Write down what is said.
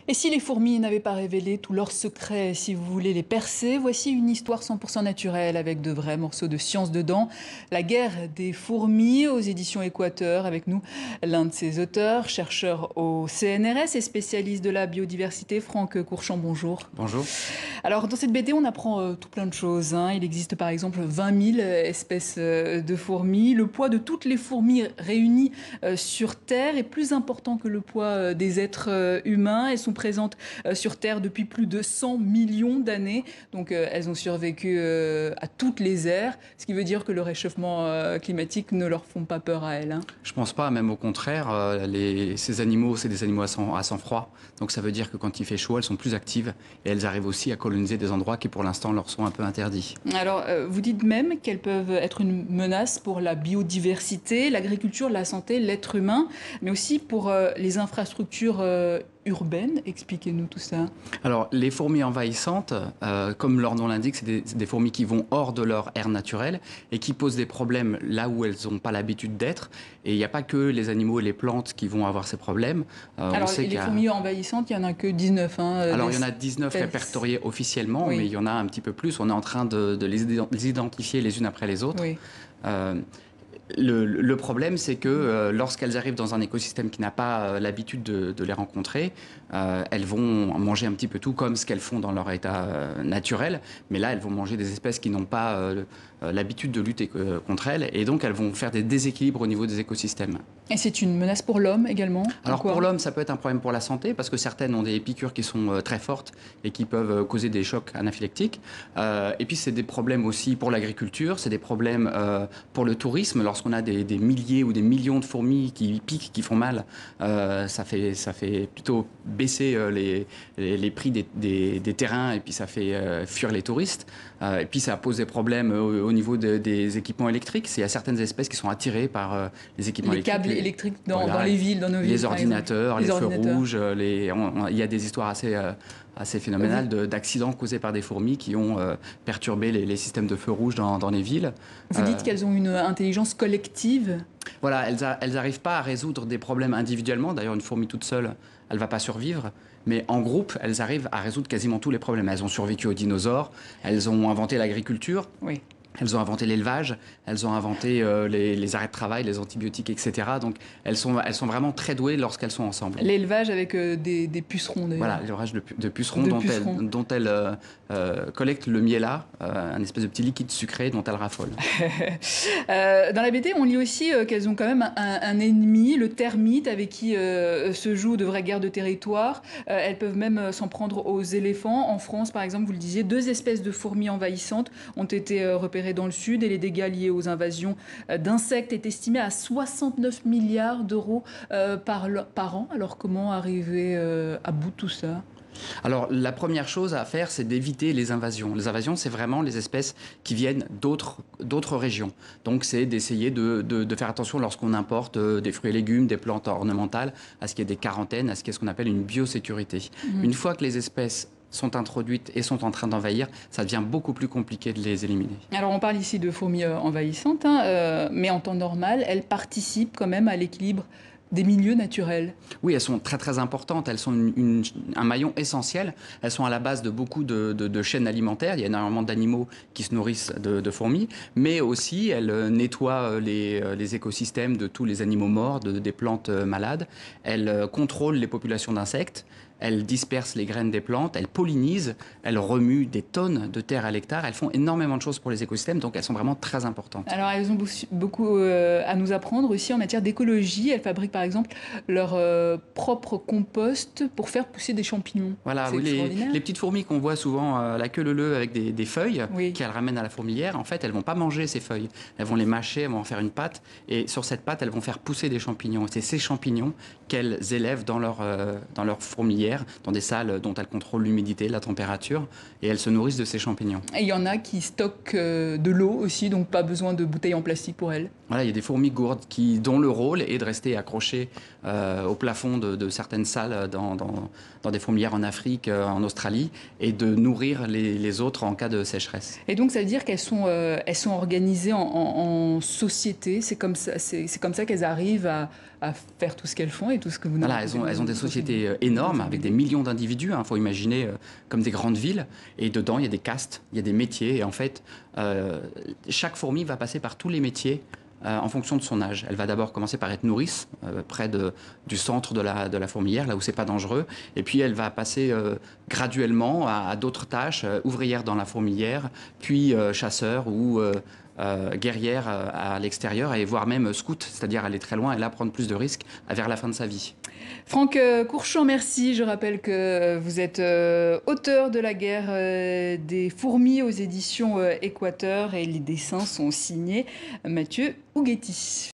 Et si les fourmis n'avaient pas révélé tous leurs secrets, si vous voulez les percer, voici une histoire 100% naturelle avec de vrais morceaux de science dedans. La guerre des fourmis aux éditions Équateur. Avec nous, l'un de ses auteurs, chercheur au CNRS et spécialiste de la biodiversité, Franck Courchon, bonjour. Bonjour. Alors, dans cette BD, on apprend tout plein de choses. Il existe par exemple 20 000 espèces de fourmis. Le poids de toutes les fourmis réunies sur Terre est plus important que le poids des êtres humains. Elles sont présentes sur Terre depuis plus de 100 millions d'années. Donc, elles ont survécu à toutes les ères, ce qui veut dire que le réchauffement climatique ne leur font pas peur à elles. Je pense pas, même au contraire, ces animaux, c'est des animaux à sang froid. Donc ça veut dire que quand il fait chaud, elles sont plus actives et elles arrivent aussi à coloniser des endroits qui pour l'instant leur sont un peu interdits. Alors, vous dites même qu'elles peuvent être une menace pour la biodiversité, l'agriculture, la santé, l'être humain, mais aussi pour les infrastructures urbaines. Expliquez-nous tout ça. Alors, les fourmis envahissantes, comme leur nom l'indique, c'est des fourmis qui vont hors de leur aire naturelle et qui posent des problèmes là où elles n'ont pas l'habitude d'être. Et il n'y a pas que les animaux et les plantes qui vont avoir ces problèmes. Alors, les fourmis envahissantes, il n'y en a que 19. Alors, il y en a 19 répertoriées officiellement, oui. Mais il y en a un petit peu plus. On est en train de les identifier les unes après les autres. Oui. Le problème, c'est que lorsqu'elles arrivent dans un écosystème qui n'a pas l'habitude de les rencontrer, elles vont manger un petit peu tout comme ce qu'elles font dans leur état naturel. Mais là, elles vont manger des espèces qui n'ont pas l'habitude de lutter contre elles. Et donc, elles vont faire des déséquilibres au niveau des écosystèmes. Et c'est une menace pour l'homme également? Alors pour l'homme, ça peut être un problème pour la santé parce que certaines ont des piqûres qui sont très fortes et qui peuvent causer des chocs anaphylactiques. Et puis c'est des problèmes aussi pour l'agriculture, c'est des problèmes pour le tourisme. Lorsqu'on a des milliers ou des millions de fourmis qui piquent, qui font mal, ça fait plutôt baisser les prix des terrains et puis ça fait fuir les touristes. Et puis ça pose des problèmes au niveau des équipements électriques. Il y a certaines espèces qui sont attirées par les équipements électriques. Câbles électriques dans les villes, dans nos villes. Les ordinateurs, les feux rouges. Il y a des histoires assez phénoménales d'accidents causés par des fourmis qui ont perturbé les systèmes de feux rouges dans les villes. Vous dites qu'elles ont une intelligence collective? Voilà, elles n'arrivent pas à résoudre des problèmes individuellement. D'ailleurs, une fourmi toute seule, elle ne va pas survivre. Mais en groupe, elles arrivent à résoudre quasiment tous les problèmes. Elles ont survécu aux dinosaures, elles ont inventé l'agriculture. Oui. Elles ont inventé l'élevage, elles ont inventé les arrêts de travail, les antibiotiques, etc. Donc elles sont vraiment très douées lorsqu'elles sont ensemble. L'élevage avec des pucerons d'ailleurs. Voilà, l'élevage de pucerons dont elles collectent le miella, un espèce de petit liquide sucré dont elles raffolent. Dans la BD, on lit aussi qu'elles ont quand même un ennemi, le termite, avec qui se jouent de vraies guerres de territoire. Elles peuvent même s'en prendre aux éléphants. En France, par exemple, vous le disiez, 2 espèces de fourmis envahissantes ont été repérées dans le sud et les dégâts liés aux invasions d'insectes est estimé à 69 milliards d'euros par an. Alors comment arriver à bout de tout ça? Alors, la première chose à faire, c'est d'éviter les invasions. Les invasions, c'est vraiment les espèces qui viennent d'autres régions. Donc, c'est d'essayer de faire attention lorsqu'on importe des fruits et légumes, des plantes ornementales, à ce qu'il y ait des quarantaines, à ce qu'il y ait ce qu'on appelle une biosécurité. Une fois que les espèces sont introduites et sont en train d'envahir, ça devient beaucoup plus compliqué de les éliminer. Alors on parle ici de fourmis envahissantes, mais en temps normal, elles participent quand même à l'équilibre des milieux naturels. Oui, elles sont très très importantes, elles sont un maillon essentiel, elles sont à la base de beaucoup de chaînes alimentaires, il y a énormément d'animaux qui se nourrissent de fourmis, mais aussi elles nettoient les écosystèmes de tous les animaux morts, des plantes malades, elles contrôlent les populations d'insectes, elles dispersent les graines des plantes, elles pollinisent, elles remuent des tonnes de terre à l'hectare, elles font énormément de choses pour les écosystèmes, donc elles sont vraiment très importantes. Alors elles ont beaucoup à nous apprendre aussi en matière d'écologie. Elles fabriquent par exemple leur propre compost pour faire pousser des champignons. Voilà, oui, les petites fourmis qu'on voit souvent la queue leu-leu avec des feuilles qu'elles ramènent à la fourmilière, en fait elles ne vont pas manger ces feuilles, elles vont les mâcher, elles vont en faire une pâte et sur cette pâte elles vont faire pousser des champignons. C'est ces champignons qu'elles élèvent dans leur fourmilière, dans des salles dont elles contrôlent l'humidité, la température, et elles se nourrissent de ces champignons. Et il y en a qui stockent de l'eau aussi, donc pas besoin de bouteilles en plastique pour elles. Voilà, il y a des fourmis gourdes dont le rôle est de rester accrochées accrochées au plafond de certaines salles dans des fourmilières en Afrique, en Australie, et de nourrir les autres en cas de sécheresse. Et donc ça veut dire elles sont organisées en société, c'est comme ça qu'elles arrivent à faire tout ce qu'elles font et tout ce que vous Voilà, elles ont des sociétés énormes avec des millions d'individus. Il faut imaginer comme des grandes villes. Et dedans, il y a des castes, il y a des métiers. Et en fait, chaque fourmi va passer par tous les métiers en fonction de son âge. Elle va d'abord commencer par être nourrice, près du centre de la fourmilière, là où c'est pas dangereux. Et puis elle va passer graduellement à d'autres tâches, ouvrière dans la fourmilière, puis chasseur ou guerrière à l'extérieur, et voire même scout, c'est-à-dire aller très loin et là prendre plus de risques vers la fin de sa vie. Franck Courchon, merci. Je rappelle que vous êtes auteur de La guerre des fourmis aux éditions Équateur et les dessins sont signés Mathieu Huguetti.